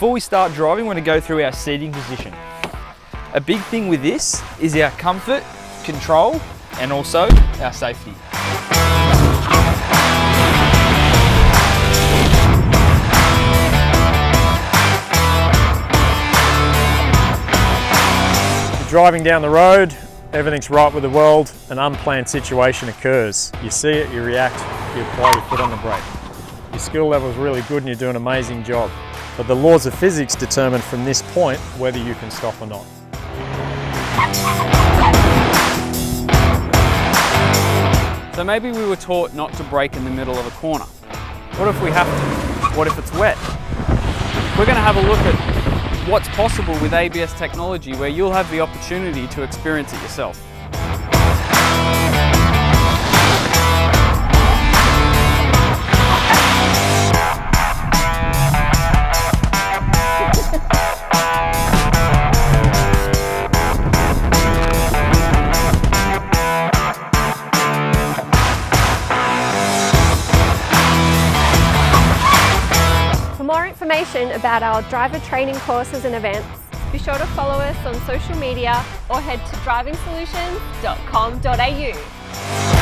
Before we start driving, we're going to go through our seating position. A big thing with this is our comfort, control, and also our safety. You're driving down the road, everything's right with the world, an unplanned situation occurs. You see it, you react, you apply your foot on the brake. Your skill level is really good and you're doing an amazing job. But the laws of physics determine from this point whether you can stop or not. So maybe we were taught not to brake in the middle of a corner. What if we have to? What if it's wet? We're going to have a look at what's possible with ABS technology where you'll have the opportunity to experience it yourself. For more information about our driver training courses and events, be sure to follow us on social media or head to drivingsolutions.com.au.